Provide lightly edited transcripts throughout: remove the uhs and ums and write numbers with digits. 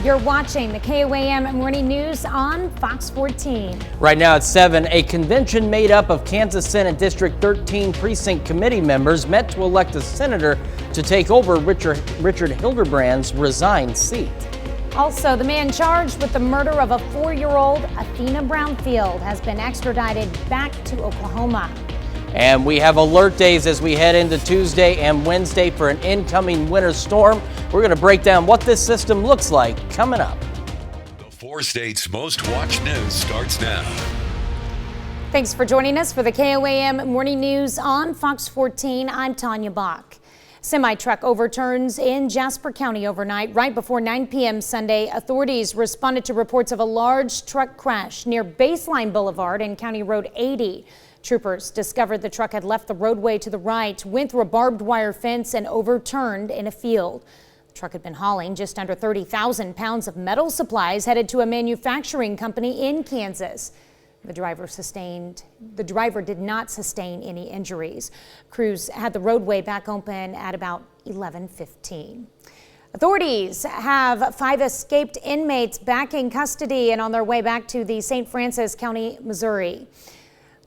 You're watching the KOAM Morning News on Fox 14. Right now at 7, a convention made up of Kansas Senate District 13 Precinct Committee members met to elect a senator to take over Richard Hildebrand's resigned seat. Also, the man charged with the murder of a 4-year-old Athena Brownfield has been extradited back to Oklahoma. And we have alert days as we head into Tuesday and Wednesday for an incoming winter storm. We're going to break down what this system looks like coming up. The 4 states' most watched news starts now. Thanks for joining us for the KOAM Morning News on Fox 14. I'm Tanya Bach. Semi-truck overturns in Jasper County overnight. Right before 9 p.m. Sunday, authorities responded to reports of a large truck crash near Baseline Boulevard and County Road 80. Troopers discovered the truck had left the roadway to the right, went through a barbed wire fence and overturned in a field. The truck had been hauling just under 30,000 pounds of metal supplies headed to a manufacturing company in Kansas. The driver did not sustain any injuries. Crews had the roadway back open at about 11:15. Authorities have 5 escaped inmates back in custody and on their way back to the St. Francis County, Missouri.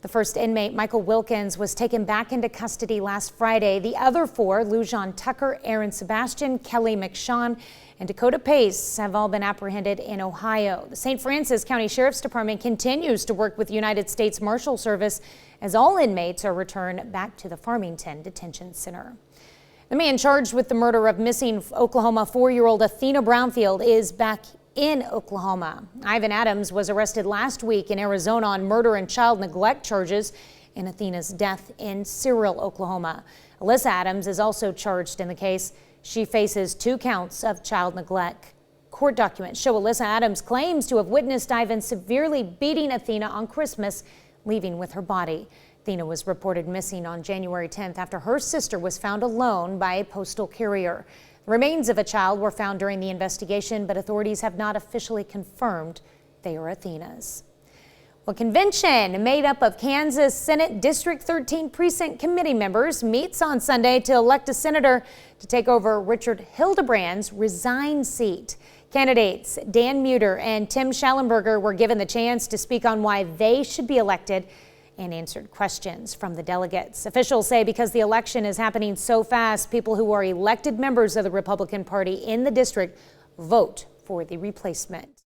The first inmate, Michael Wilkins, was taken back into custody last Friday. The other 4, Lujan Tucker, Aaron Sebastian, Kelly McShawn, and Dakota Pace, have all been apprehended in Ohio. The St. Francis County Sheriff's Department continues to work with United States Marshal Service as all inmates are returned back to the Farmington Detention Center. The man charged with the murder of missing Oklahoma 4-year-old Athena Brownfield is back in Oklahoma. Ivan Adams was arrested last week in Arizona on murder and child neglect charges in Athena's death in Cyril, Oklahoma. Alyssa Adams is also charged in the case. She faces 2 counts of child neglect. Court documents show Alyssa Adams claims to have witnessed Ivan severely beating Athena on Christmas, leaving with her body. Athena was reported missing on January 10th after her sister was found alone by a postal carrier. The remains of a child were found during the investigation, but authorities have not officially confirmed they are Athena's. Well, convention made up of Kansas Senate District 13 Precinct Committee members meets on Sunday to elect a senator to take over Richard Hildebrand's resigned seat. Candidates Dan Muter and Tim Schallenberger were given the chance to speak on why they should be elected and answered questions from the delegates. Officials say because the election is happening so fast, people who are elected members of the Republican Party in the district vote for the replacement.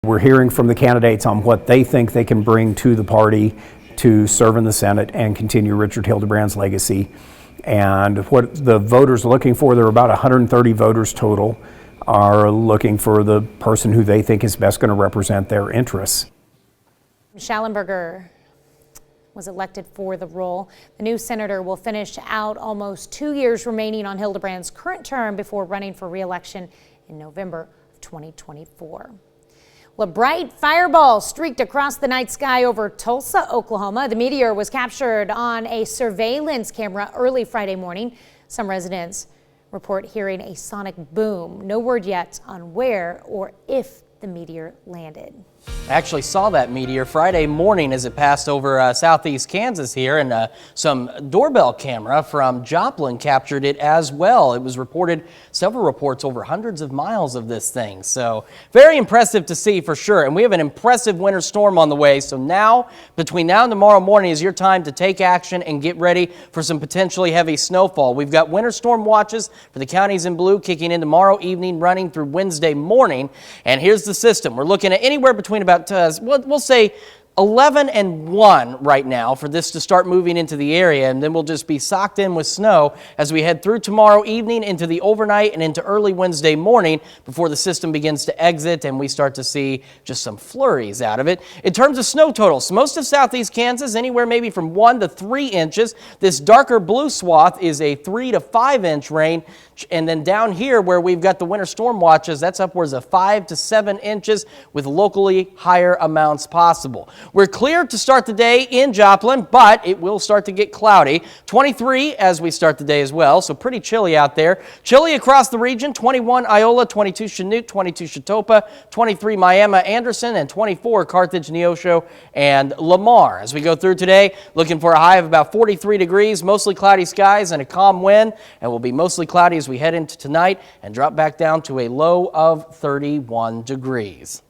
We're hearing from the candidates on what they think they can bring to the party to serve in the Senate and continue Richard Hildebrand's legacy. And what the voters are looking for, there are about 130 voters total, are looking for the person who they think is best going to represent their interests. Schallenberger was elected for the role. The new senator will finish out almost 2 years remaining on Hildebrand's current term before running for re-election in November of 2024. Well, a bright fireball streaked across the night sky over Tulsa, Oklahoma. The meteor was captured on a surveillance camera early Friday morning. Some residents report hearing a sonic boom. No word yet on where or if the meteor landed. I actually saw that meteor Friday morning as it passed over southeast Kansas here, and some doorbell camera from Joplin captured it as well. It was reported, several reports over hundreds of miles of this thing. So very impressive to see for sure. And we have an impressive winter storm on the way. So now, between now and tomorrow morning is your time to take action and get ready for some potentially heavy snowfall. We've got winter storm watches for the counties in blue kicking in tomorrow evening, running through Wednesday morning. And here's the system. We're looking at anywhere between about we'll say 11 and 1 right now for this to start moving into the area, and then we'll just be socked in with snow as we head through tomorrow evening into the overnight and into early Wednesday morning before the system begins to exit and we start to see just some flurries out of it. In terms of snow totals, most of southeast Kansas anywhere maybe from 1 to 3 inches. This darker blue swath is a 3 to 5 inch rain, and then down here where we've got the winter storm watches, that's upwards of 5 to 7 inches with locally higher amounts possible. We're clear to start the day in Joplin, but it will start to get cloudy. 23 as we start the day as well, so pretty chilly out there. Chilly across the region, 21 Iola, 22 Chanute, 22 Chetopa, 23 Miami Anderson, and 24 Carthage, Neosho, and Lamar. As we go through today, looking for a high of about 43 degrees, mostly cloudy skies and a calm wind, and will be mostly cloudy as we head into tonight and drop back down to a low of 31 degrees.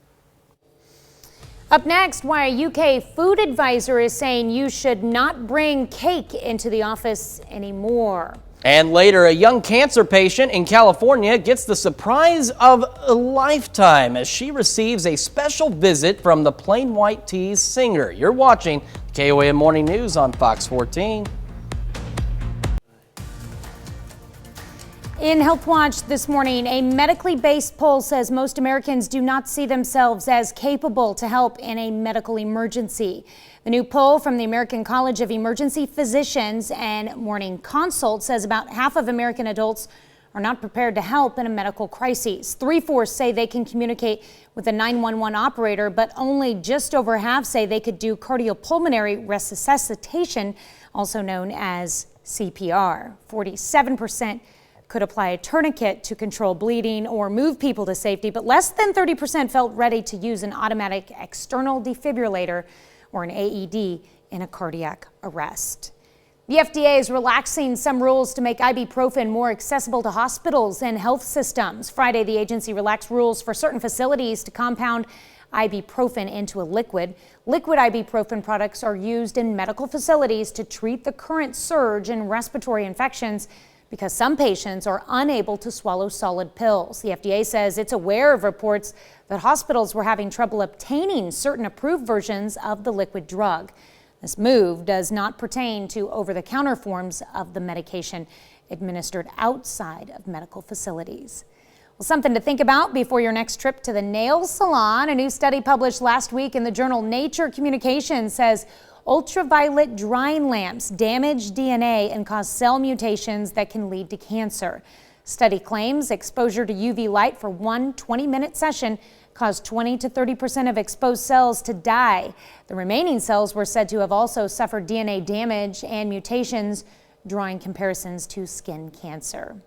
Up next, why a UK food advisor is saying you should not bring cake into the office anymore. And later, a young cancer patient in California gets the surprise of a lifetime as she receives a special visit from the Plain White T's singer. You're watching KOAM Morning News on Fox 14. In Health Watch this morning, a medically based poll says most Americans do not see themselves as capable to help in a medical emergency. The new poll from the American College of Emergency Physicians and Morning Consult says about half of American adults are not prepared to help in a medical crisis. 3/4 say they can communicate with a 911 operator, but only just over half say they could do cardiopulmonary resuscitation, also known as CPR. 47% could apply a tourniquet to control bleeding or move people to safety, but less than 30% felt ready to use an automatic external defibrillator or an AED in a cardiac arrest. The FDA is relaxing some rules to make ibuprofen more accessible to hospitals and health systems. Friday, the agency relaxed rules for certain facilities to compound ibuprofen into a liquid. Liquid ibuprofen products are used in medical facilities to treat the current surge in respiratory infections because some patients are unable to swallow solid pills. The FDA says it's aware of reports that hospitals were having trouble obtaining certain approved versions of the liquid drug. This move does not pertain to over-the-counter forms of the medication administered outside of medical facilities. Well, something to think about before your next trip to the nail salon. A new study published last week in the journal Nature Communications says ultraviolet drying lamps damage DNA and cause cell mutations that can lead to cancer. Study claims exposure to UV light for one 20-minute session caused 20 to 30% of exposed cells to die. The remaining cells were said to have also suffered DNA damage and mutations, drawing comparisons to skin cancer.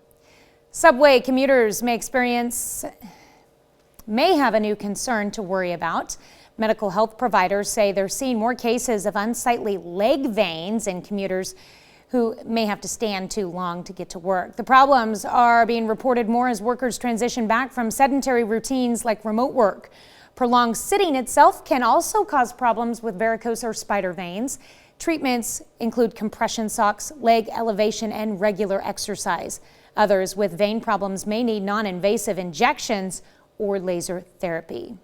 Subway commuters may have a new concern to worry about. Medical health providers say they're seeing more cases of unsightly leg veins in commuters who may have to stand too long to get to work. The problems are being reported more as workers transition back from sedentary routines like remote work. Prolonged sitting itself can also cause problems with varicose or spider veins. Treatments include compression socks, leg elevation, and regular exercise. Others with vein problems may need non-invasive injections or laser therapy.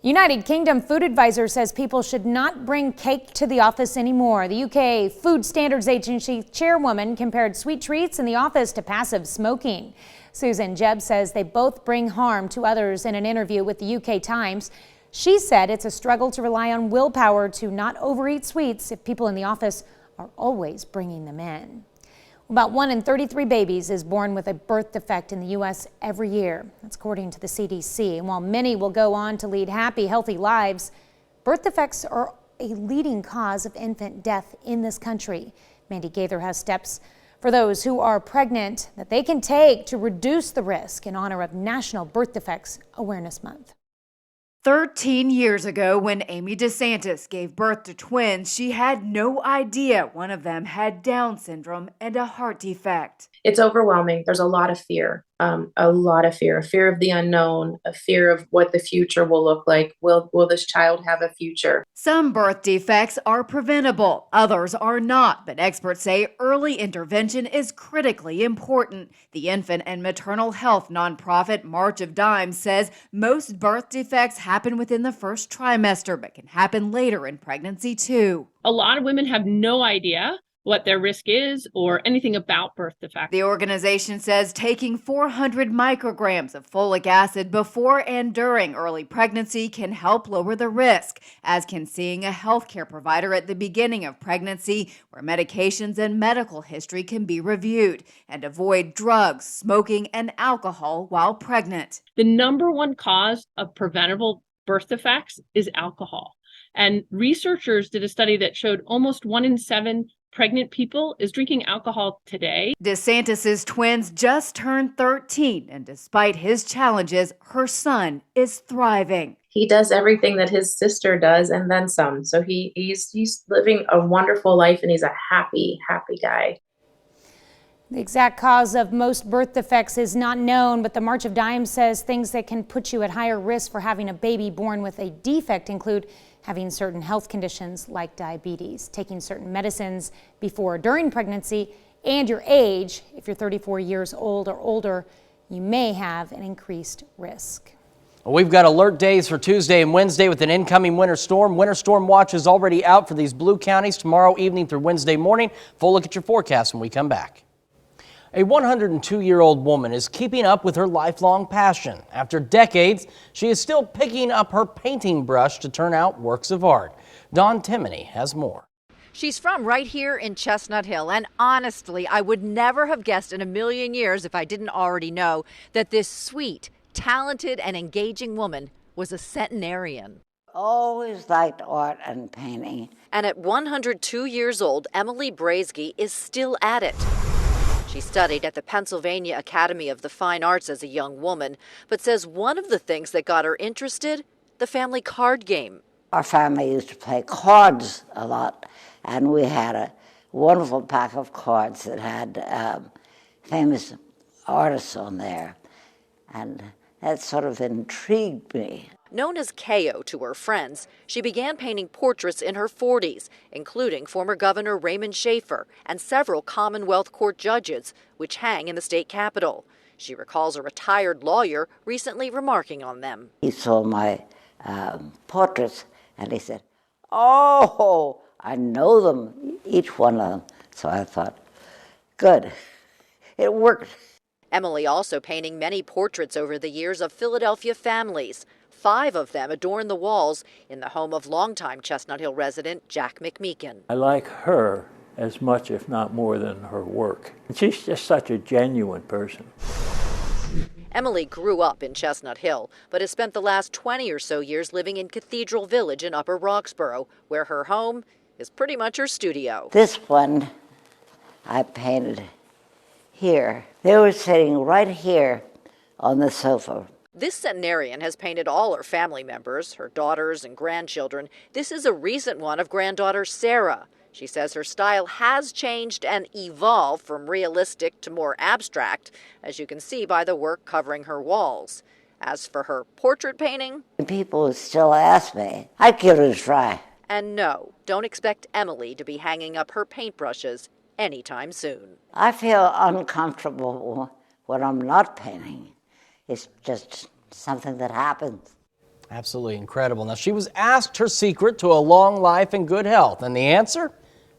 United Kingdom Food Advisor says people should not bring cake to the office anymore. The UK Food Standards Agency chairwoman compared sweet treats in the office to passive smoking. Susan Jebb says they both bring harm to others in an interview with the UK Times. She said it's a struggle to rely on willpower to not overeat sweets if people in the office are always bringing them in. About 1 in 33 babies is born with a birth defect in the U.S. every year. That's according to the CDC. And while many will go on to lead happy, healthy lives, birth defects are a leading cause of infant death in this country. Mandy Gaither has steps for those who are pregnant that they can take to reduce the risk in honor of National Birth Defects Awareness Month. 13 years ago, when Amy DeSantis gave birth to twins, she had no idea one of them had Down syndrome and a heart defect. It's overwhelming. There's a lot of fear, a fear of the unknown, a fear of what the future will look like. Will this child have a future? Some birth defects are preventable, others are not, but experts say early intervention is critically important. The infant and maternal health nonprofit March of Dimes says most birth defects happen within the first trimester, but can happen later in pregnancy too. A lot of women have no idea what their risk is or anything about birth defects. The organization says taking 400 micrograms of folic acid before and during early pregnancy can help lower the risk, as can seeing a healthcare provider at the beginning of pregnancy, where medications and medical history can be reviewed, and avoid drugs, smoking, and alcohol while pregnant. The number one cause of preventable birth defects is alcohol. And researchers did a study that showed almost 1 in 7 pregnant people is drinking alcohol today. DeSantis's twins just turned 13, and despite his challenges, her son is thriving. He does everything that his sister does and then some. So he's living a wonderful life, and he's a happy guy. The exact cause of most birth defects is not known, but the March of Dimes says things that can put you at higher risk for having a baby born with a defect include having certain health conditions like diabetes, taking certain medicines before or during pregnancy, and your age. If you're 34 years old or older, you may have an increased risk. We've got alert days for Tuesday and Wednesday with an incoming winter storm. Winter storm watch is already out for these blue counties tomorrow evening through Wednesday morning. Full look at your forecast when we come back. A 102-year-old woman is keeping up with her lifelong passion. After decades, she is still picking up her painting brush to turn out works of art. Dawn Timoney has more. She's from right here in Chestnut Hill, and honestly, I would never have guessed in a million years, if I didn't already know, that this sweet, talented, and engaging woman was a centenarian. Always liked art and painting. And at 102 years old, Emily Braesky is still at it. She studied at the Pennsylvania Academy of the Fine Arts as a young woman, but says one of the things that got her interested, the family card game. Our family used to play cards a lot, and we had a wonderful pack of cards that had famous artists on there, and that sort of intrigued me. Known as KO to her friends, she began painting portraits in her 40s, including former Governor Raymond Schaefer and several Commonwealth Court judges, which hang in the state capitol. She recalls a retired lawyer recently remarking on them. He saw my portraits, and he said, "Oh, I know them, each one of them." So I thought, good, it worked. Emily also painting many portraits over the years of Philadelphia families. 5 of them adorn the walls in the home of longtime Chestnut Hill resident Jack McMeekin. I like her as much, if not more, than her work. She's just such a genuine person. Emily grew up in Chestnut Hill, but has spent the last 20 or so years living in Cathedral Village in Upper Roxborough, where her home is pretty much her studio. This one I painted here. They were sitting right here on the sofa. This centenarian has painted all her family members, her daughters and grandchildren. This is a recent one of granddaughter Sarah. She says her style has changed and evolved from realistic to more abstract, as you can see by the work covering her walls. As for her portrait painting, People still ask me. I'd give it a try. and no, don't expect Emily to be hanging up her paintbrushes anytime soon. I feel uncomfortable when I'm not painting. It's just something that happens. Absolutely incredible. Now, she was asked her secret to a long life and good health, and the answer?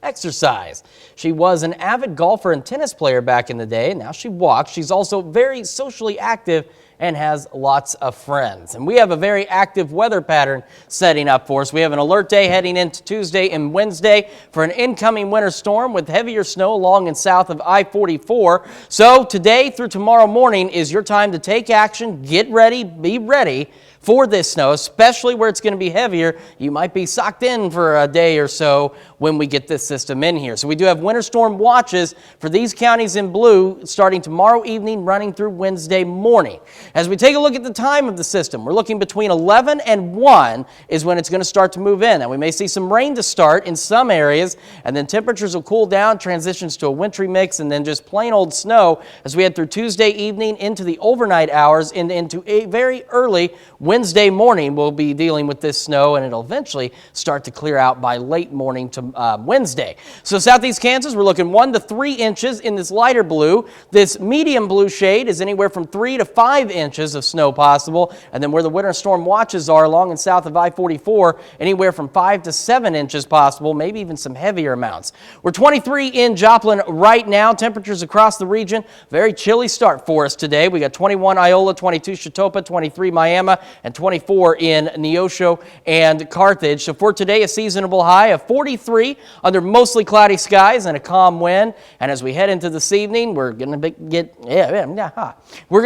Exercise. She was an avid golfer and tennis player back in the day. Now she walks. She's also very socially active and has lots of friends. And we have a very active weather pattern setting up for us. We have an alert day heading into Tuesday and Wednesday for an incoming winter storm with heavier snow along and south of I-44. So today through tomorrow morning is your time to take action, get ready, be ready for this snow, especially where it's going to be heavier. You might be socked in for a day or so when we get this system in here. So we do have winter storm watches for these counties in blue starting tomorrow evening, running through Wednesday morning. As we take a look at the time of the system, we're looking between 11 and 1 is when it's going to start to move in. And we may see some rain to start in some areas, and then temperatures will cool down, transitions to a wintry mix, and then just plain old snow as we head through Tuesday evening into the overnight hours and into a very early Wednesday morning. We'll be dealing with this snow, and it'll eventually start to clear out by late morning to Wednesday. So southeast Kansas, we're looking 1 to 3 inches in this lighter blue. This medium blue shade is anywhere from 3 to 5 inches of snow possible. And then where the winter storm watches are along and south of I-44, anywhere from 5 to 7 inches possible, maybe even some heavier amounts. We're 23 in Joplin right now. Temperatures across the region, very chilly start for us today. We got 21 Iola, 22 Chetopa, 23 Miami, and 24 in Neosho and Carthage. So for today, a seasonable high of 43 under mostly cloudy skies and a calm wind. And as we head into this evening, we're going to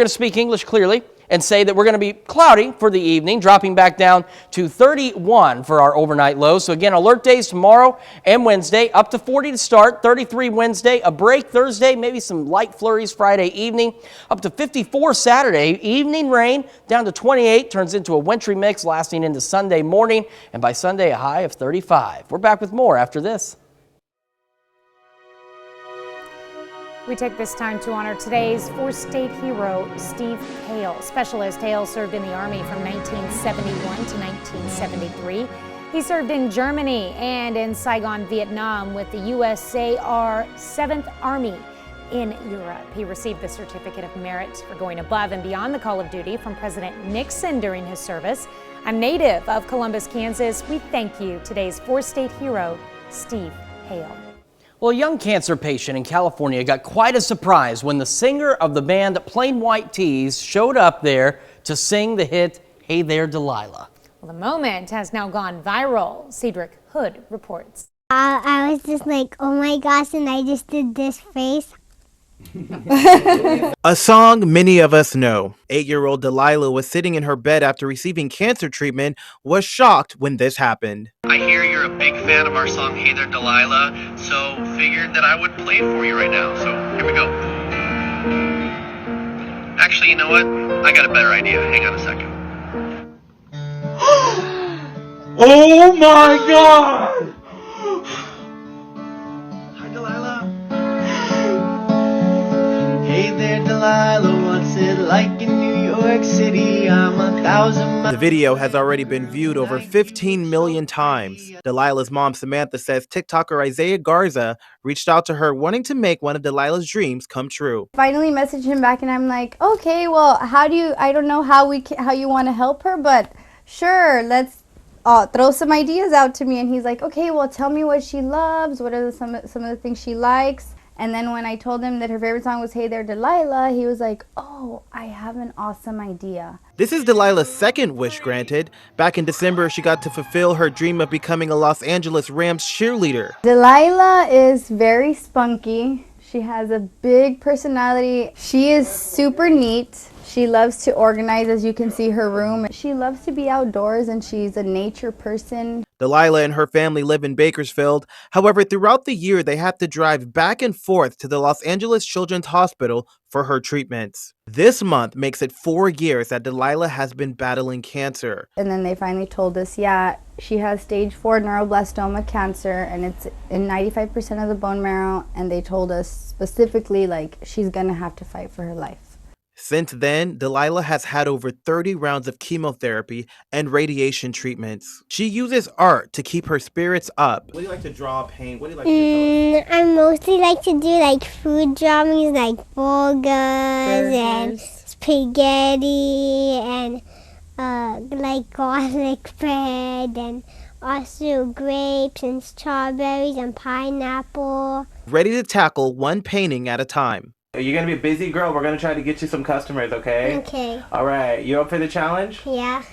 speak English clearly and say that we're going to be cloudy for the evening, dropping back down to 31 for our overnight low. So again, alert days tomorrow and Wednesday, up to 40 to start, 33 Wednesday, a break Thursday, maybe some light flurries Friday evening, up to 54 Saturday, evening rain down to 28, turns into a wintry mix lasting into Sunday morning, and by Sunday a high of 35. We're back with more after this. We take this time to honor today's four-state hero, Steve Hale. Specialist Hale served in the Army from 1971 to 1973. He served in Germany and in Saigon, Vietnam with the USAR 7th Army in Europe. He received the Certificate of Merit for going above and beyond the call of duty from President Nixon during his service. A native of Columbus, Kansas, we thank you, today's four-state hero, Steve Hale. Well, a young cancer patient in California got quite a surprise when the singer of the band Plain White T's showed up there to sing the hit, Hey There Delilah. Well, the moment has now gone viral. Cedric Hood reports. I was just like, oh my gosh, and I just did this face. A song many of us know. 8-year-old Delilah was sitting in her bed after receiving cancer treatment, was shocked when this happened. I hear you're a big fan of our song Hey There Delilah, so figured that I would play it for you right now. So here we go. Actually, you know what? I got a better idea. Hang on a second. Oh my God! Hi, Delilah. Hey there, Delilah. What's it like in New York City? I'm 1,000 miles. The video has already been viewed over 15 million times. Delilah's mom, Samantha, says TikToker Isaiah Garza reached out to her wanting to make one of Delilah's dreams come true. Finally messaged him back and I'm like, okay, well, I don't know how you want to help her, but sure, let's throw some ideas out to me. And he's like, okay, well, tell me what she loves. What are some of the things she likes? And then when I told him that her favorite song was Hey There Delilah, he was like, oh, I have an awesome idea. This is Delilah's second wish granted. Back in December, she got to fulfill her dream of becoming a Los Angeles Rams cheerleader. Delilah is very spunky. She has a big personality. She is super neat. She loves to organize, as you can see her room. She loves to be outdoors and she's a nature person. Delilah and her family live in Bakersfield. However, throughout the year, they have to drive back and forth to the Los Angeles Children's Hospital for her treatments. This month makes it 4 years that Delilah has been battling cancer. And then they finally told us, yeah, she has stage 4 neuroblastoma cancer and it's in 95% of the bone marrow. And they told us specifically, like, she's gonna have to fight for her life. Since then, Delilah has had over 30 rounds of chemotherapy and radiation treatments. She uses art to keep her spirits up. What do you like to draw, paint? What do you like to do? I mostly like to do like food drawings, like burgers and spaghetti and like garlic bread and also grapes and strawberries and pineapple. Ready to tackle one painting at a time. You're gonna be a busy girl. We're gonna try to get you some customers, okay? Okay. All right, you up for the challenge? Yeah.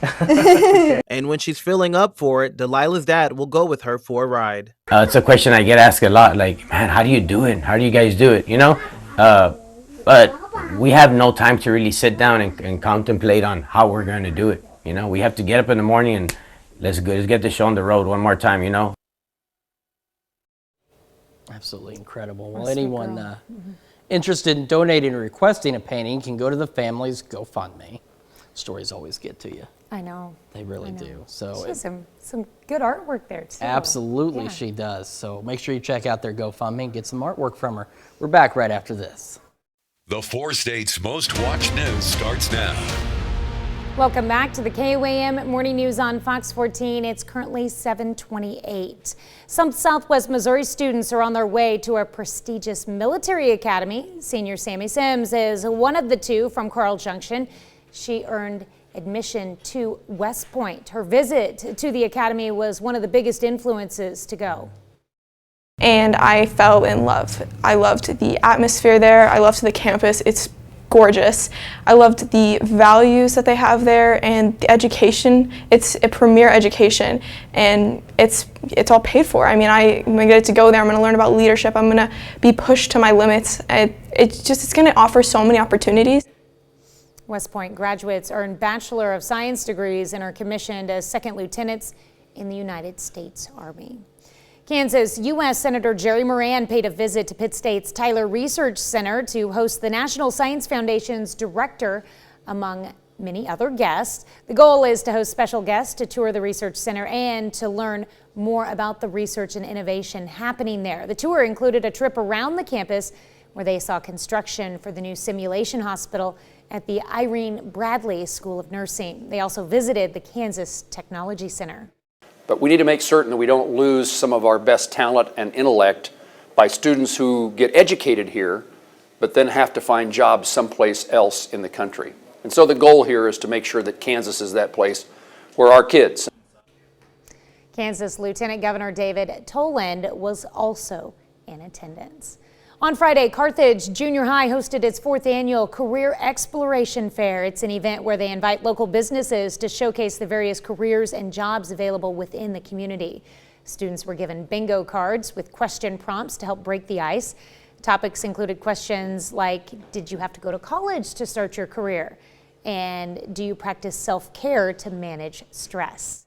And when she's filling up for it, Delilah's dad will go with her for a ride. It's a question I get asked a lot, like, man, how do you do it? How do you guys do it, you know? But we have no time to really sit down and contemplate on how we're gonna do it, you know? We have to get up in the morning and let's get the show on the road one more time, you know? Absolutely incredible. Well, anyone interested in donating or requesting a painting can go to the family's GoFundMe. Stories always get to you. I know. They really do. So she has some good artwork there too. Absolutely, she does. So make sure you check out their GoFundMe and get some artwork from her. We're back right after this. The 4 states' most watched news starts now. Welcome back to the KOAM Morning News on Fox 14. It's currently 7:28. Some Southwest Missouri students are on their way to a prestigious military academy. Senior Sammy Sims is one of the two from Carl Junction. She earned admission to West Point. Her visit to the academy was one of the biggest influences to go. And I fell in love. I loved the atmosphere there. I loved the campus. It's gorgeous. I loved the values that they have there and the education. It's a premier education and it's all paid for. I mean, I'm gonna get to go there. I'm gonna learn about leadership. I'm gonna be pushed to my limits. It's gonna offer so many opportunities. West Point graduates earn Bachelor of Science degrees and are commissioned as second lieutenants in the United States Army. Kansas U.S. Senator Jerry Moran paid a visit to Pitt State's Tyler Research Center to host the National Science Foundation's director, among many other guests. The goal is to host special guests to tour the research center and to learn more about the research and innovation happening there. The tour included a trip around the campus where they saw construction for the new simulation hospital at the Irene Bradley School of Nursing. They also visited the Kansas Technology Center. But we need to make certain that we don't lose some of our best talent and intellect by students who get educated here, but then have to find jobs someplace else in the country. And so the goal here is to make sure that Kansas is that place where our kids. Kansas Lieutenant Governor David Toland was also in attendance. On Friday, Carthage Junior High hosted its 4th annual Career Exploration Fair. It's an event where they invite local businesses to showcase the various careers and jobs available within the community. Students were given bingo cards with question prompts to help break the ice. Topics included questions like, did you have to go to college to start your career? And do you practice self-care to manage stress?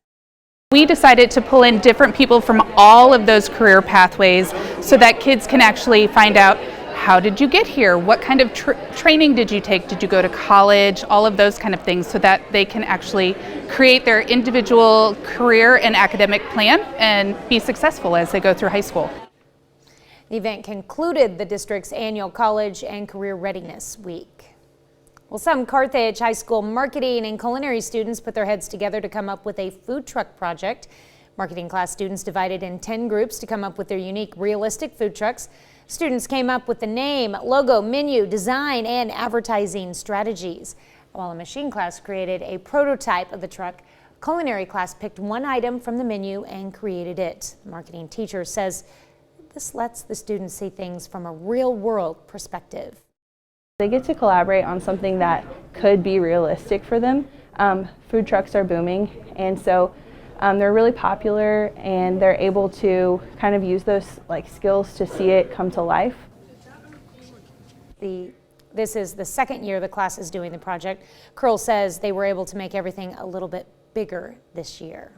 We decided to pull in different people from all of those career pathways so that kids can actually find out, how did you get here? What kind of training did you take? Did you go to college? All of those kind of things, so that they can actually create their individual career and academic plan and be successful as they go through high school. The event concluded the district's annual College and Career Readiness Week. Well, some Carthage High School marketing and culinary students put their heads together to come up with a food truck project. Marketing class students divided in 10 groups to come up with their unique, realistic food trucks. Students came up with the name, logo, menu, design, and advertising strategies. While a machine class created a prototype of the truck, culinary class picked one item from the menu and created it. The marketing teacher says this lets the students see things from a real-world perspective. They get to collaborate on something that could be realistic for them. Food trucks are booming, and so they're really popular, and they're able to kind of use those skills to see it come to life. This is the second year the class is doing the project. Curl says they were able to make everything a little bit bigger this year.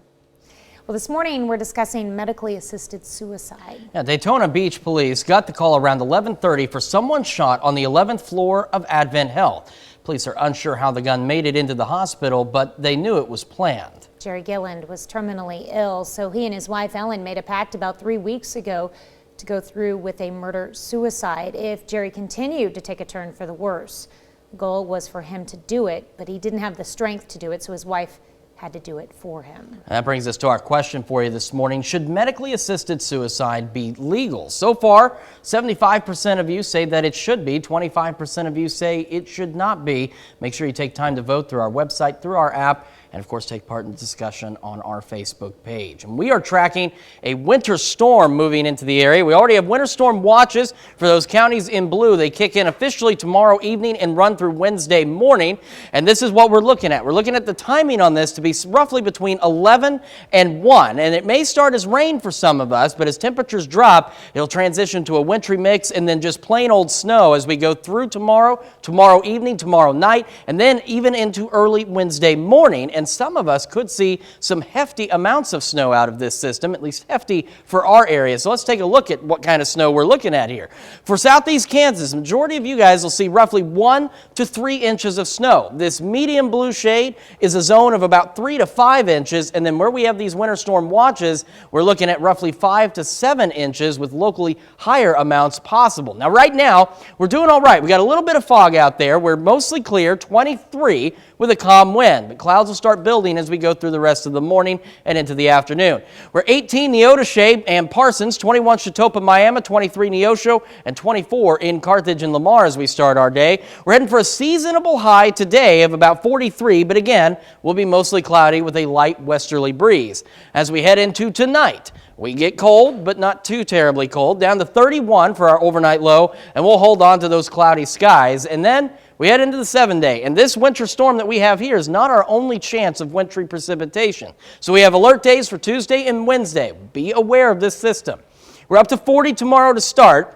Well, this morning we're discussing medically assisted suicide. Now, Daytona Beach police got the call around 11:30 for someone shot on the 11th floor of Advent Health. Police are unsure how the gun made it into the hospital, but they knew it was planned. Jerry Gilland was terminally ill, so he and his wife Ellen made a pact about 3 weeks ago to go through with a murder-suicide if Jerry continued to take a turn for the worse. The goal was for him to do it, but he didn't have the strength to do it, so his wife had to do it for him. That brings us to our question for you this morning. Should medically assisted suicide be legal? So far, 75% of you say that it should be. 25% of you say it should not be. Make sure you take time to vote through our website, through our app, and of course take part in the discussion on our Facebook page. And we are tracking a winter storm moving into the area. We already have winter storm watches for those counties in blue. They kick in officially tomorrow evening and run through Wednesday morning. And this is what we're looking at. We're looking at the timing on this to be roughly between 11 and 1. And it may start as rain for some of us, but as temperatures drop, it'll transition to a wintry mix and then just plain old snow as we go through tomorrow evening, tomorrow night, and then even into early Wednesday morning. And some of us could see some hefty amounts of snow out of this system, at least hefty for our area. So let's take a look at what kind of snow we're looking at here. For southeast Kansas, majority of you guys will see roughly 1 to 3 inches of snow. This medium blue shade is a zone of about 3 to 5 inches, and then where we have these winter storm watches, we're looking at roughly 5 to 7 inches with locally higher amounts possible. Now right now, we're doing all right. We got a little bit of fog out there. We're mostly clear, 23 with a calm wind, but clouds will start building as we go through the rest of the morning and into the afternoon. We're 18 Neodesha and Parsons, 21 Chetopa, Miami, 23 Neosho, and 24 in Carthage and Lamar as we start our day. We're heading for a seasonable high today of about 43, but again, we'll be mostly cloudy with a light westerly breeze. As we head into tonight, we get cold, but not too terribly cold, down to 31 for our overnight low, and we'll hold on to those cloudy skies. And then we head into the 7-day, and this winter storm that we have here is not our only chance of wintry precipitation. So we have alert days for Tuesday and Wednesday. Be aware of this system. We're up to 40 tomorrow to start.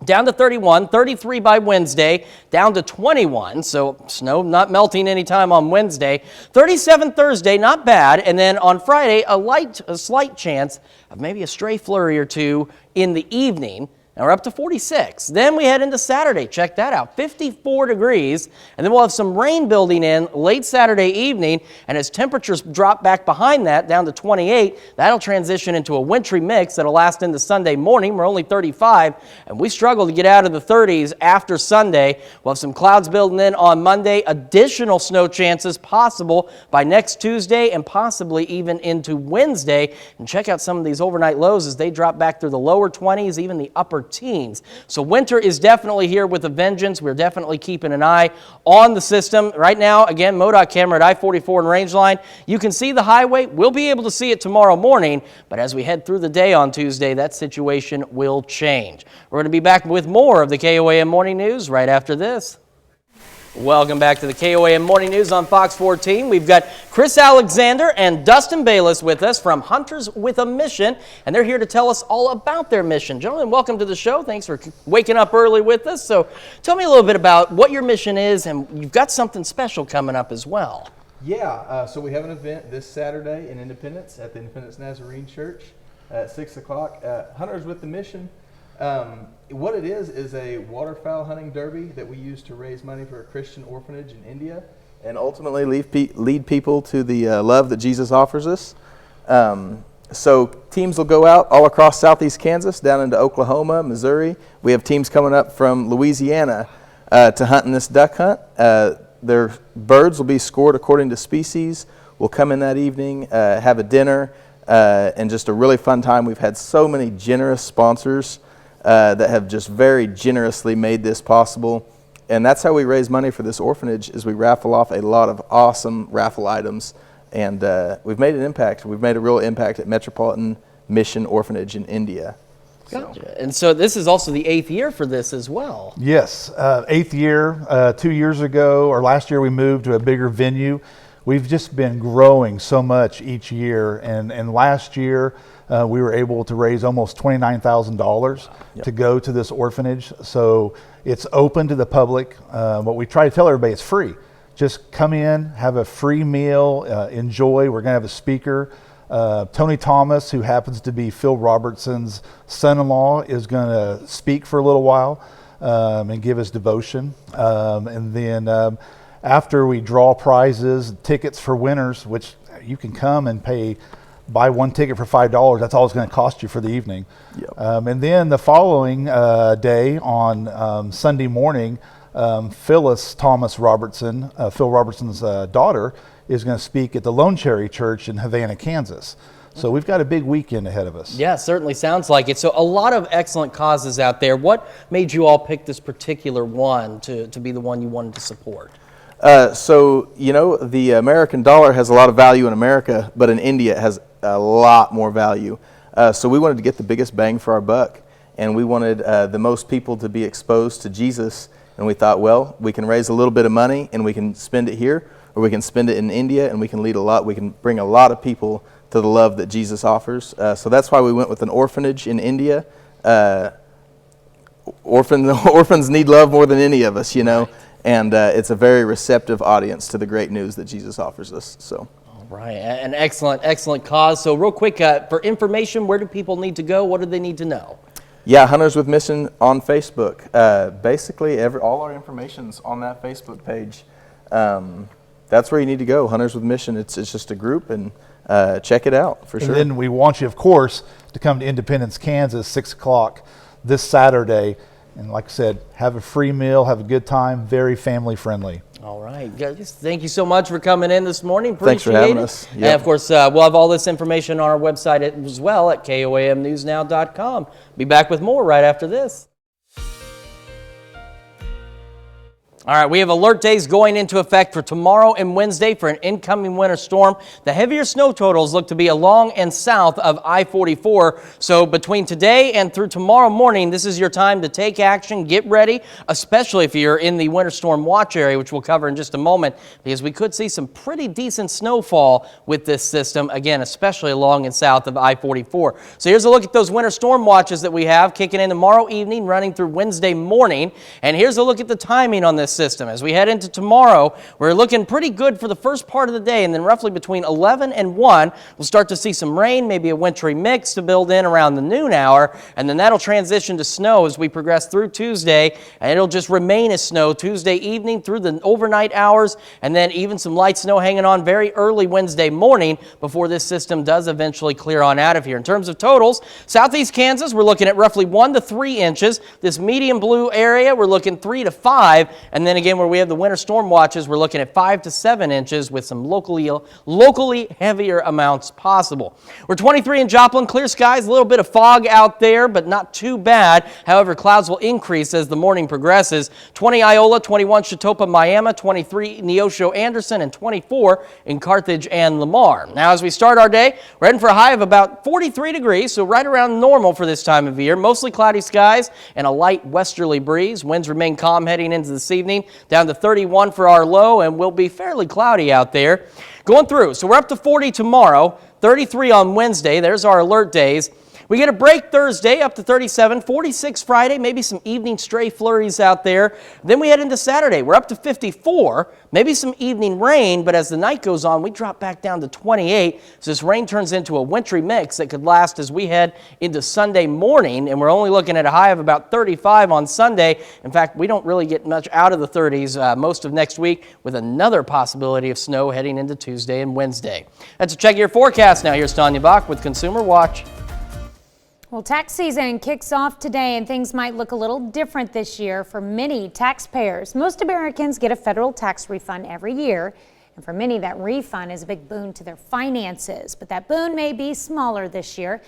down to 31, 33 by Wednesday, down to 21, so snow not melting anytime on Wednesday. 37 Thursday, not bad, and then on Friday, a slight chance of maybe a stray flurry or two in the evening. Now we're up to 46. Then we head into Saturday. Check that out, 54 degrees. And then we'll have some rain building in late Saturday evening. And as temperatures drop back behind that down to 28, that'll transition into a wintry mix that'll last into Sunday morning. We're only 35, and we struggle to get out of the 30s after Sunday. We'll have some clouds building in on Monday. Additional snow chances possible by next Tuesday and possibly even into Wednesday. And check out some of these overnight lows as they drop back through the lower 20s, even the upper teens. So winter is definitely here with a vengeance. We're definitely keeping an eye on the system. Right now, again, MoDOT camera at I-44 and Rangeline. You can see the highway. We'll be able to see it tomorrow morning, but as we head through the day on Tuesday, that situation will change. We're going to be back with more of the KOAM Morning News right after this. Welcome back to the KOAM Morning News on Fox 14. We've got Chris Alexander and Dustin Bayless with us from Hunters with a Mission, and they're here to tell us all about their mission. Gentlemen, welcome to the show. Thanks for waking up early with us. So tell me a little bit about what your mission is, and you've got something special coming up as well. Yeah, so we have an event this Saturday in Independence at the Independence Nazarene Church at 6 o'clock. Hunters with the Mission. What it is a waterfowl hunting derby that we use to raise money for a Christian orphanage in India and ultimately lead people to the love that Jesus offers us. So teams will go out all across southeast Kansas, down into Oklahoma, Missouri. We have teams coming up from Louisiana to hunt in this duck hunt. Their birds will be scored according to species. We'll come in that evening, have a dinner, and just a really fun time. We've had so many generous sponsors that have just very generously made this possible. And that's how we raise money for this orphanage, is we raffle off a lot of awesome raffle items. And we've made an impact. We've made a real impact at Metropolitan Mission Orphanage in India. Gotcha. And so this is also the 8th year for this as well. Yes, 8th year. 2 years ago, or last year, we moved to a bigger venue. We've just been growing so much each year. And last year, we were able to raise almost $29,000 to go to this orphanage. So it's open to the public. What we try to tell everybody, it's free. Just come in, have a free meal, enjoy. We're going to have a speaker. Tony Thomas, who happens to be Phil Robertson's son-in-law, is going to speak for a little while and give his devotion. And then after we draw prizes, tickets for winners, which you can come and buy one ticket for $5. That's all it's going to cost you for the evening. Yep. And then the following day on Sunday morning, Phyllis Thomas Robertson, Phil Robertson's daughter, is going to speak at the Lone Cherry Church in Havana, Kansas. So we've got a big weekend ahead of us. Yeah, certainly sounds like it. So a lot of excellent causes out there. What made you all pick this particular one to be the one you wanted to support? So, you know, the American dollar has a lot of value in America, but in India it has a lot more value. So we wanted to get the biggest bang for our buck, and we wanted the most people to be exposed to Jesus. And we thought, well, we can raise a little bit of money and we can spend it here, or we can spend it in India and we can bring a lot of people to the love that Jesus offers. So that's why we went with an orphanage in India. Orphans need love more than any of us, you know. Right. And it's a very receptive audience to the great news that Jesus offers us. So. All right, an excellent cause. So real quick, for information, where do people need to go? What do they need to know? Yeah, Hunters with Mission on Facebook. Basically, all our information's on that Facebook page. That's where you need to go, Hunters with Mission. It's just a group, and check it out for sure. And then we want you, of course, to come to Independence, Kansas, 6 o'clock this Saturday. And like I said, have a free meal, have a good time, very family friendly. All right, guys, thank you so much for coming in this morning. Appreciate Thanks for having us. Yep. And of course, we'll have all this information on our website as well at KOAMnewsnow.com. Be back with more right after this. All right, we have alert days going into effect for tomorrow and Wednesday for an incoming winter storm. The heavier snow totals look to be along and south of I-44. So between today and through tomorrow morning, this is your time to take action, get ready, especially if you're in the winter storm watch area, which we'll cover in just a moment, because we could see some pretty decent snowfall with this system, again, especially along and south of I-44. So here's a look at those winter storm watches that we have kicking in tomorrow evening, running through Wednesday morning. And here's a look at the timing on this system. As we head into tomorrow, we're looking pretty good for the first part of the day, and then roughly between 11 and 1, we'll start to see some rain, maybe a wintry mix to build in around the noon hour, and then that'll transition to snow as we progress through Tuesday, and it'll just remain as snow Tuesday evening through the overnight hours, and then even some light snow hanging on very early Wednesday morning before this system does eventually clear on out of here. In terms of totals, southeast Kansas, we're looking at roughly 1 to 3 inches. This medium blue area, we're looking 3 to 5, and then again, where we have the winter storm watches, we're looking at 5 to 7 inches with some locally heavier amounts possible. We're 23 in Joplin, clear skies, a little bit of fog out there, but not too bad. However, clouds will increase as the morning progresses. 20 Iola, 21 Chetopa, Miami, 23 Neosho, Anderson, and 24 in Carthage and Lamar. Now, as we start our day, we're heading for a high of about 43 degrees, so right around normal for this time of year. Mostly cloudy skies and a light westerly breeze. Winds remain calm heading into this evening. Down to 31 for our low, and will be fairly cloudy out there. Going through, so we're up to 40 tomorrow, 33 on Wednesday. There's our alert days. We get a break Thursday up to 37, 46 Friday, maybe some evening stray flurries out there. Then we head into Saturday. We're up to 54, maybe some evening rain, but as the night goes on, we drop back down to 28. So this rain turns into a wintry mix that could last as we head into Sunday morning, and we're only looking at a high of about 35 on Sunday. In fact, we don't really get much out of the 30s most of next week, with another possibility of snow heading into Tuesday and Wednesday. That's a check your forecast. Now here's Tanya Bach with Consumer Watch. Well, tax season kicks off today, and things might look a little different this year for many taxpayers. Most Americans get a federal tax refund every year, and for many, that refund is a big boon to their finances. But that boon may be smaller this year.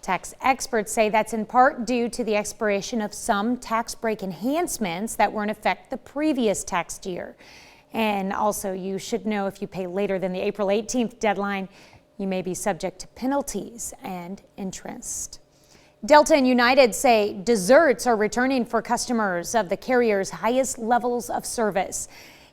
Tax experts say that's in part due to the expiration of some tax break enhancements that were in effect the previous tax year. And also, you should know if you pay later than the April 18th deadline, you may be subject to penalties and interest. Delta and United say desserts are returning for customers of the carrier's highest levels of service.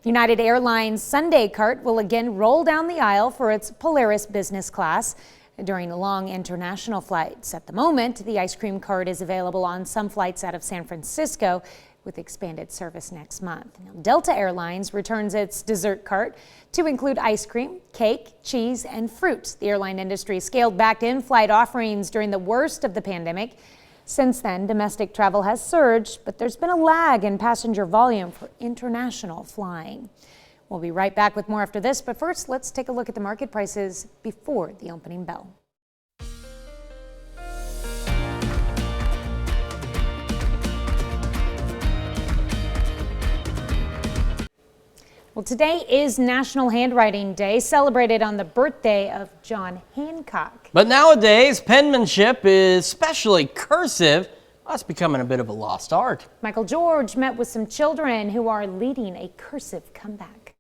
United Airlines Sunday Cart will again roll down the aisle for its Polaris business class during long international flights. At the moment, the ice cream cart is available on some flights out of San Francisco, with expanded service next month. Now, Delta Airlines returns its dessert cart to include ice cream, cake, cheese, and fruit. The airline industry scaled back in-flight offerings during the worst of the pandemic. Since then, domestic travel has surged, but there's been a lag in passenger volume for international flying. We'll be right back with more after this, but first, let's take a look at the market prices before the opening bell. Well, today is National Handwriting Day, celebrated on the birthday of John Hancock. But nowadays, penmanship, especially cursive, that's becoming a bit of a lost art. Michael George met with some children who are leading a cursive comeback.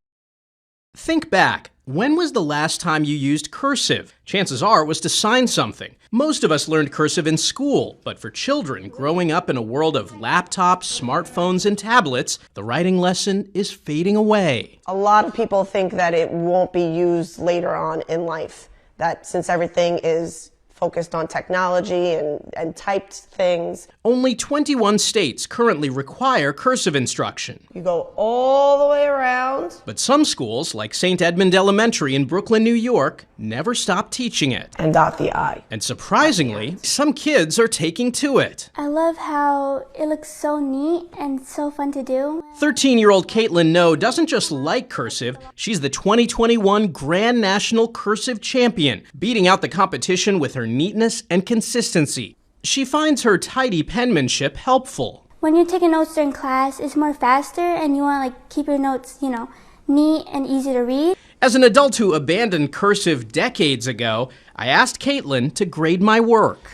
Think back. When was the last time you used cursive? Chances are it was to sign something. Most of us learned cursive in school, but for children growing up in a world of laptops, smartphones, and tablets, the writing lesson is fading away. A lot of people think that it won't be used later on in life, that since everything is focused on technology and typed things. Only 21 states currently require cursive instruction. You go all the way around. But some schools, like St. Edmund Elementary in Brooklyn, New York, never stop teaching it. And dot the I. And surprisingly, some kids are taking to it. I love how it looks so neat and so fun to do. 13-year-old Caitlin No doesn't just like cursive, she's the 2021 Grand National Cursive Champion, beating out the competition with her neatness and consistency. She finds her tidy penmanship helpful. When you're taking notes during class, it's more faster and you want to keep your notes, neat and easy to read. As an adult who abandoned cursive decades ago, I asked Caitlin to grade my work.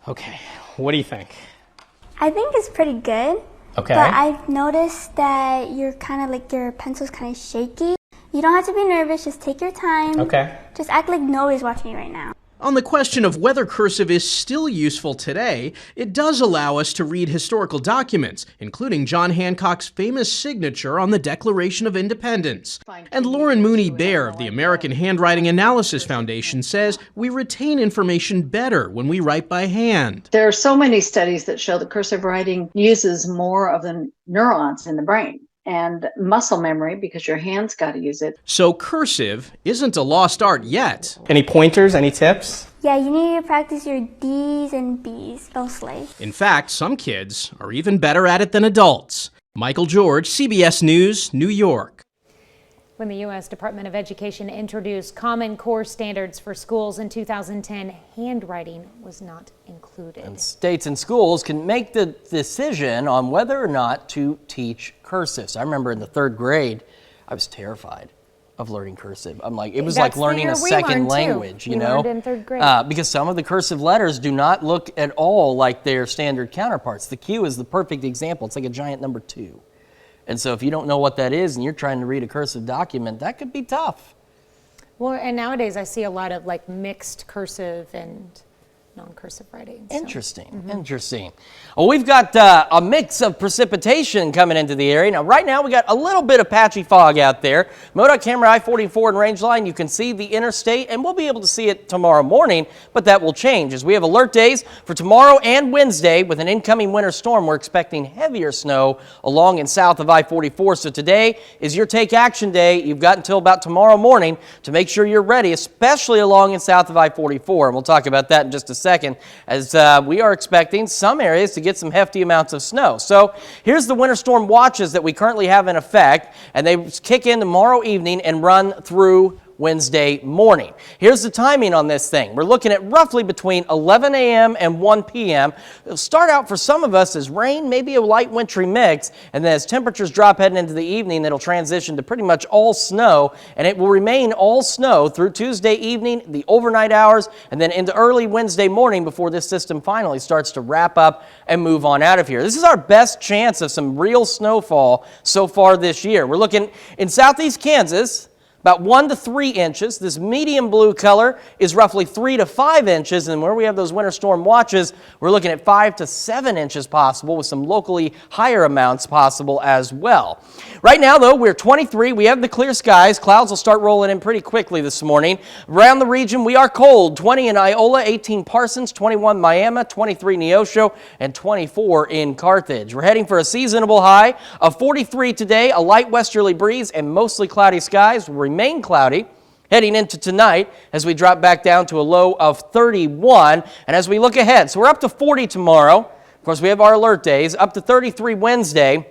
Okay, what do you think? I think it's pretty good. Okay. But I've noticed that you're kind of like your pencil's kind of shaky. You don't have to be nervous, just take your time. Okay. Just act like nobody's watching you right now. On the question of whether cursive is still useful today, it does allow us to read historical documents, including John Hancock's famous signature on the Declaration of Independence. And Lauren Mooney-Bear of the American Handwriting Analysis Foundation says we retain information better when we write by hand. There are so many studies that show that cursive writing uses more of the neurons in the brain and muscle memory because your hands got to use it. So cursive isn't a lost art yet. Any pointers, any tips? Yeah, you need to practice your D's and B's mostly. In fact, some kids are even better at it than adults. Michael George, CBS News, New York. When the U.S. Department of Education introduced Common Core standards for schools in 2010, handwriting was not included. And states and schools can make the decision on whether or not to teach cursive. So I remember in the 3rd grade, I was terrified of learning cursive. I'm like, it was like learning a second language, you know? Learned in 3rd grade. Because some of the cursive letters do not look at all like their standard counterparts. The Q is the perfect example. It's like a giant number 2. And so if you don't know what that is and you're trying to read a cursive document, that could be tough. Well, and nowadays I see a lot of like mixed cursive and non-cursive writing. So. Interesting, interesting. Well, we've got a mix of precipitation coming into the area. Now, right now, we got a little bit of patchy fog out there. MoDOT camera I-44 and Rangeline, you can see the interstate, and we'll be able to see it tomorrow morning, but that will change as we have alert days for tomorrow and Wednesday. With an incoming winter storm, we're expecting heavier snow along and south of I-44. So today is your take action day. You've got until about tomorrow morning to make sure you're ready, especially along and south of I-44. And we'll talk about that in just a second, as we are expecting some areas to get some hefty amounts of snow. So here's the winter storm watches that we currently have in effect, and they kick in tomorrow evening and run through Wednesday morning. Here's the timing on this thing. We're looking at roughly between 11 a.m. and 1 p.m. It'll start out for some of us as rain, maybe a light wintry mix, and then as temperatures drop heading into the evening, it'll transition to pretty much all snow, and it will remain all snow through Tuesday evening, the overnight hours, and then into early Wednesday morning before this system finally starts to wrap up and move on out of here. This is our best chance of some real snowfall so far this year. We're looking in southeast Kansas, about 1 to 3 inches. This medium blue color is roughly 3 to 5 inches. And where we have those winter storm watches, we're looking at 5 to 7 inches possible, with some locally higher amounts possible as well. Right now, though, we're 23. We have the clear skies. Clouds will start rolling in pretty quickly this morning. Around the region, we are cold. 20 in Iola, 18 Parsons, 21 Miami, 23 Neosho, and 24 in Carthage. We're heading for a seasonable high of 43 today, a light westerly breeze, and mostly cloudy skies. Will remain cloudy heading into tonight as we drop back down to a low of 31. And as we look ahead, so we're up to 40 tomorrow. Of course, we have our alert days, up to 33 Wednesday.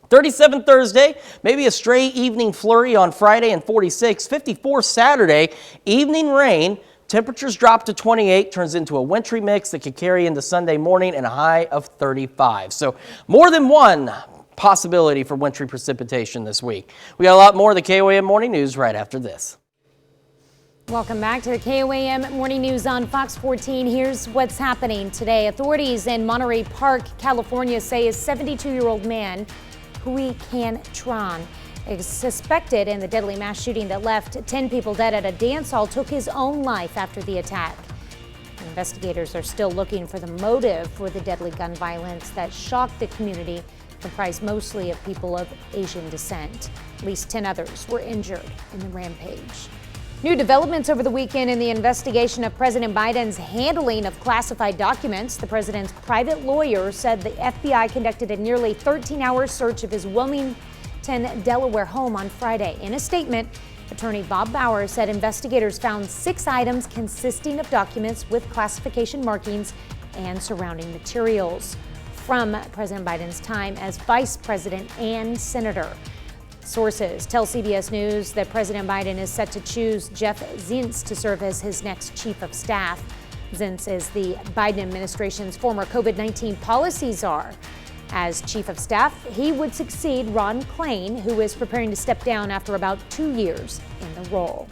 37 Thursday, maybe a stray evening flurry on Friday, and 46. 54 Saturday, evening rain. Temperatures drop to 28, turns into a wintry mix that could carry into Sunday morning, and a high of 35. So more than one possibility for wintry precipitation this week. We got a lot more of the KOAM Morning News right after this. Welcome back to the KOAM Morning News on Fox 14. Here's what's happening today. Authorities in Monterey Park, California say a 72-year-old man, Hui Can Tran, is suspected in the deadly mass shooting that left 10 people dead at a dance hall, took his own life after the attack. Investigators are still looking for the motive for the deadly gun violence that shocked the community, comprised mostly of people of Asian descent. At least 10 others were injured in the rampage. New developments over the weekend in the investigation of President Biden's handling of classified documents. The president's private lawyer said the FBI conducted a nearly 13-hour search of his Wilmington, Delaware home on Friday. In a statement, attorney Bob Bauer said investigators found 6 items consisting of documents with classification markings and surrounding materials from President Biden's time as vice president and senator. Sources tell CBS News that President Biden is set to choose Jeff Zients to serve as his next chief of staff. Zients is the Biden administration's former COVID-19 policy czar. As chief of staff, he would succeed Ron Klain, who is preparing to step down after about 2 years in the role.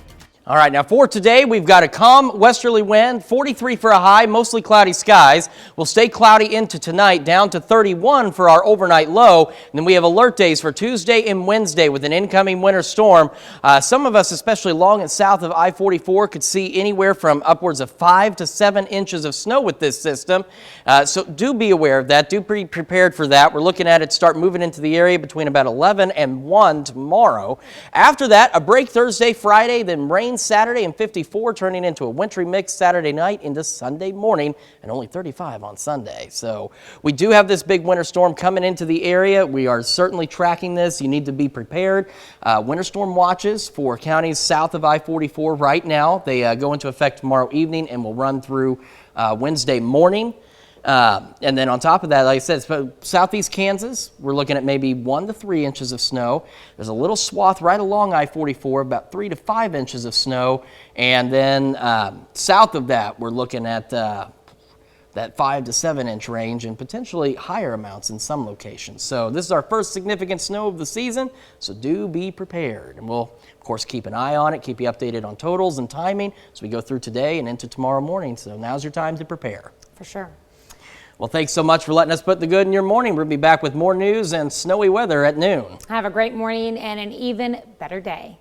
All right, now for today, we've got a calm westerly wind, 43 for a high, mostly cloudy skies. We'll stay cloudy into tonight, down to 31 for our overnight low. And then we have alert days for Tuesday and Wednesday with an incoming winter storm. Some of us, especially along and south of I-44, could see anywhere from upwards of 5 to 7 inches of snow with this system. So do be aware of that. Do be prepared for that. We're looking at it start moving into the area between about 11 and 1 tomorrow. After that, a break Thursday, Friday, then rain Saturday and 54, turning into a wintry mix Saturday night into Sunday morning, and only 35 on Sunday. So we do have this big winter storm coming into the area. We are certainly tracking this. You need to be prepared. Winter storm watches for counties south of I-44 right now. They go into effect tomorrow evening and will run through Wednesday morning. And then on top of that, like I said, southeast Kansas, we're looking at maybe 1 to 3 inches of snow. There's a little swath right along I-44, about 3 to 5 inches of snow. And then south of that, we're looking at that 5 to 7 inch range and potentially higher amounts in some locations. So this is our first significant snow of the season, so do be prepared. And we'll, of course, keep an eye on it, keep you updated on totals and timing as we go through today and into tomorrow morning. So now's your time to prepare. For sure. Well, thanks so much for letting us put the good in your morning. We'll be back with more news and snowy weather at noon. Have a great morning and an even better day.